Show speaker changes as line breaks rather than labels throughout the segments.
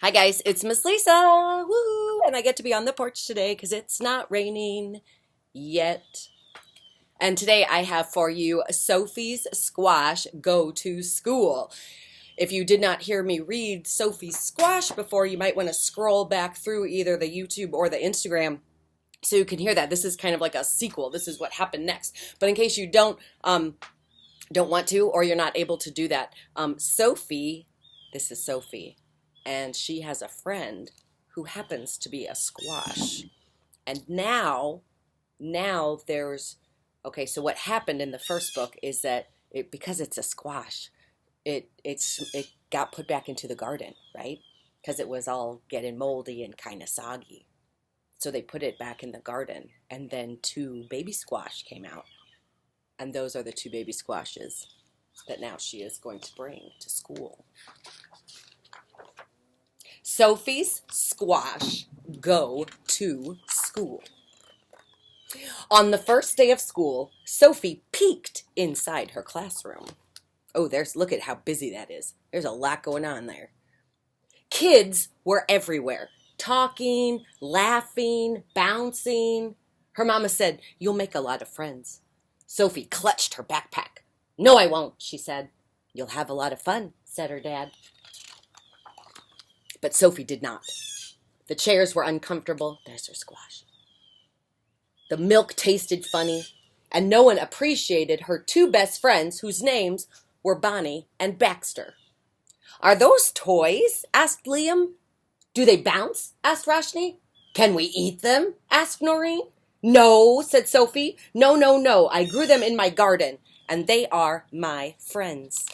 Hi guys, it's Miss Lisa. Woo! And I get to be on the porch today because it's not raining yet. And today I have for you Sophie's Squash Go to School. If you did not hear me read Sophie's Squash before, you might want to scroll back through either the YouTube or the Instagram so you can hear that. This is kind of like a sequel. This is what happened next. But in case you don't want to, or you're not able to do that, this is Sophie. And she has a friend who happens to be a squash. And now there's, okay, so what happened in the first book is that because it's a squash, it got put back into the garden, right? Because it was all getting moldy and kind of soggy. So they put it back in the garden, and then 2 baby squash came out. And those are the 2 baby squashes that now she is going to bring to school. Sophie's Squash Go to School. On the first day of school, Sophie peeked inside her classroom. Oh, look at how busy that is. There's a lot going on there. Kids were everywhere, talking, laughing, bouncing. Her mama said, "You'll make a lot of friends." Sophie clutched her backpack. "No, I won't," she said. "You'll have a lot of fun," said her dad. But Sophie did not. The chairs were uncomfortable. There's her squash. The milk tasted funny, and no one appreciated her 2 best friends whose names were Bonnie and Baxter. "Are those toys?" asked Liam. "Do they bounce?" asked Roshni. "Can we eat them?" asked Noreen. "No," said Sophie. No. I grew them in my garden, and they are my friends."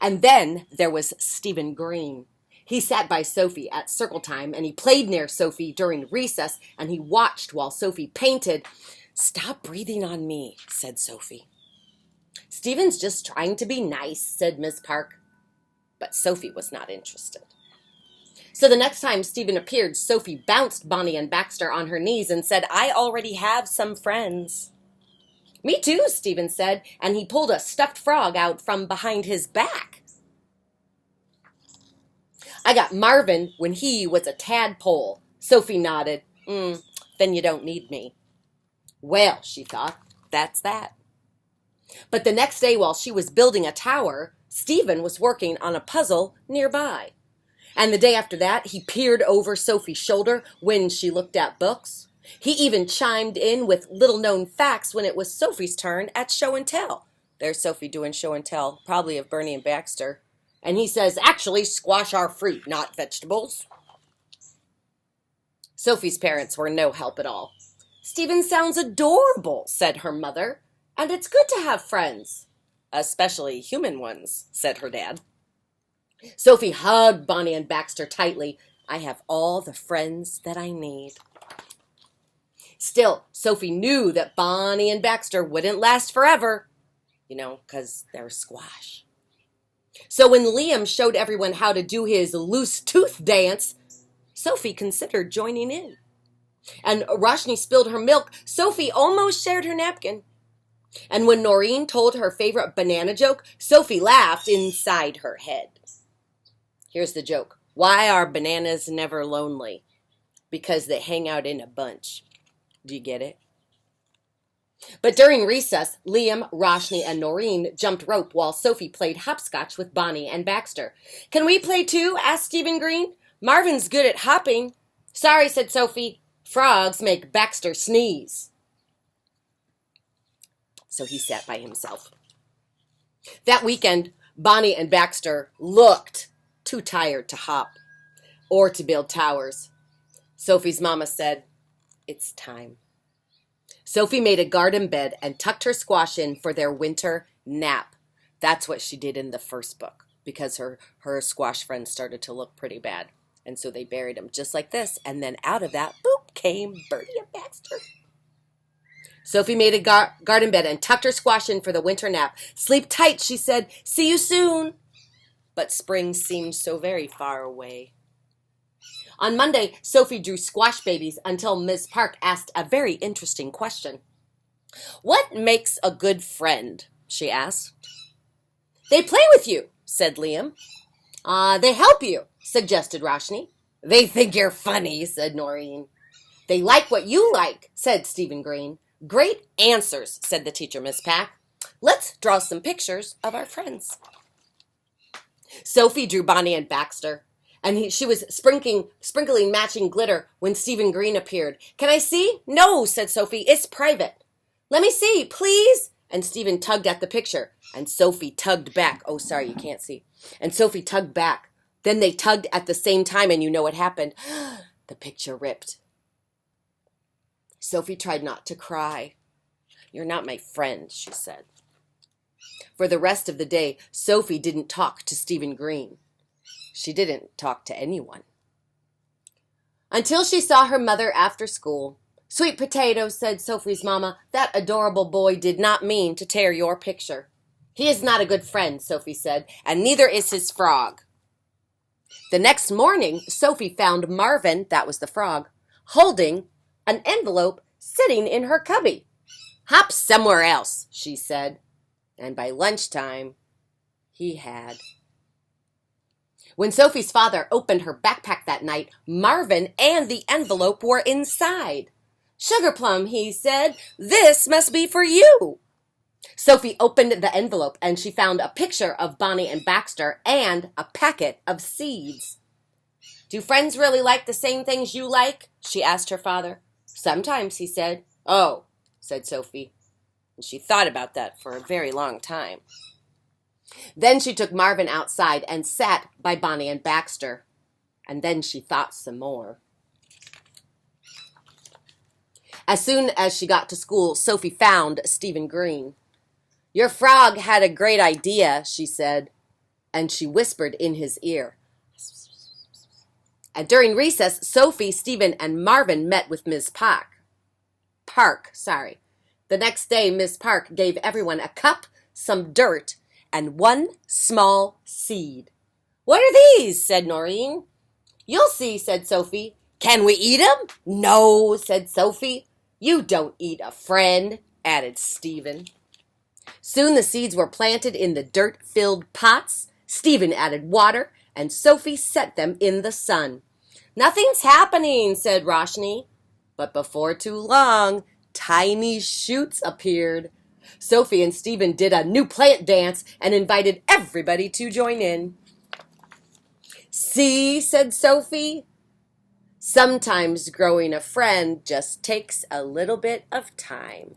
And then there was Stephen Green. He sat by Sophie at circle time, and he played near Sophie during recess, and he watched while Sophie painted. "Stop breathing on me," said Sophie. "Stephen's just trying to be nice," said Miss Park. But Sophie was not interested. So the next time Stephen appeared, Sophie bounced Bonnie and Baxter on her knees and said, "I already have some friends." "Me too," Stephen said, and he pulled a stuffed frog out from behind his back. "I got Marvin when he was a tadpole." Sophie nodded. Then you don't need me." Well, she thought, that's that. But the next day while she was building a tower, Stephen was working on a puzzle nearby. And the day after that, he peered over Sophie's shoulder when she looked at books. He even chimed in with little-known facts when it was Sophie's turn at show and tell. There's Sophie doing show and tell, probably of Bernie and Baxter. And he says, "Actually, squash are fruit, not vegetables." Sophie's parents were no help at all. "Stephen sounds adorable," said her mother. "And it's good to have friends." "Especially human ones," said her dad. Sophie hugged Bonnie and Baxter tightly. "I have all the friends that I need." Still, Sophie knew that Bonnie and Baxter wouldn't last forever, because they're squash. So when Liam showed everyone how to do his loose tooth dance, Sophie considered joining in. And Roshni spilled her milk. Sophie almost shared her napkin. And when Noreen told her favorite banana joke, Sophie laughed inside her head. Here's the joke. Why are bananas never lonely? Because they hang out in a bunch. Do you get it? But during recess, Liam, Roshni, and Noreen jumped rope while Sophie played hopscotch with Bonnie and Baxter. "Can we play too?" asked Stephen Green. "Marvin's good at hopping." "Sorry," said Sophie. "Frogs make Baxter sneeze." So he sat by himself. That weekend, Bonnie and Baxter looked too tired to hop or to build towers. Sophie's mama said, "It's time." Sophie made a garden bed and tucked her squash in for their winter nap. That's what she did in the first book, because her squash friends started to look pretty bad. And so they buried them just like this. And then out of that, boop, came Bertie and Baxter. Sophie made a garden bed and tucked her squash in for the winter nap. "Sleep tight," she said. "See you soon." But spring seemed so very far away. On Monday, Sophie drew squash babies until Ms. Park asked a very interesting question. "What makes a good friend?" she asked. "They play with you," said Liam. They help you, suggested Roshni. They think you're funny, said Noreen. They like what you like, said Stephen Green. Great answers, said the teacher, Miss Pack. Let's draw some pictures of our friends. Sophie drew Bonnie and Baxter, and she was sprinkling matching glitter when Stephen Green appeared. Can I see? No, said Sophie. It's private. Let me see, please. And Stephen tugged at the picture, and Sophie tugged back. Oh, sorry, you can't see. And Sophie tugged back. Then they tugged at the same time, and you know what happened. The picture ripped. Sophie tried not to cry. You're not my friend, she said. For the rest of the day, Sophie didn't talk to Stephen Green. She didn't talk to anyone. Until she saw her mother after school. Sweet potato, said Sophie's mama, that adorable boy did not mean to tear your picture. He is not a good friend, Sophie said, and neither is his frog. The next morning, Sophie found Marvin, that was the frog, holding an envelope sitting in her cubby. Hop somewhere else, she said. And by lunchtime, he had. When Sophie's father opened her backpack that night, Marvin and the envelope were inside. Sugar Plum, he said, this must be for you. Sophie opened the envelope and she found a picture of Bonnie and Baxter and a packet of seeds. Do friends really like the same things you like? She asked her father. Sometimes, he said. Oh, said Sophie. And she thought about that for a very long time. Then she took Marvin outside and sat by Bonnie and Baxter. And then she thought some more. As soon as she got to school, Sophie found Stephen Green. Your frog had a great idea, she said, and she whispered in his ear. And during recess, Sophie, Stephen, and Marvin met with Ms. Park. The next day, Miss Park gave everyone a cup, some dirt, and one small seed. What are these? Said Noreen. You'll see, said Sophie. Can we eat 'em? No, said Sophie. You don't eat a friend, added Stephen. Soon the seeds were planted in the dirt-filled pots. Stephen added water, and Sophie set them in the sun. Nothing's happening, said Roshni. But before too long, tiny shoots appeared. Sophie and Stephen did a new plant dance and invited everybody to join in. See, said Sophie, sometimes growing a friend just takes a little bit of time.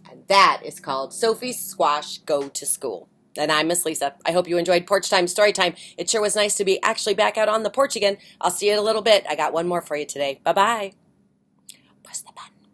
And that is called Sophie's Squash Go to School. And I'm Miss Lisa. I hope you enjoyed Porch Time Story Time. It sure was nice to be actually back out on the porch again. I'll see you in a little bit. I got one more for you today. Bye-bye.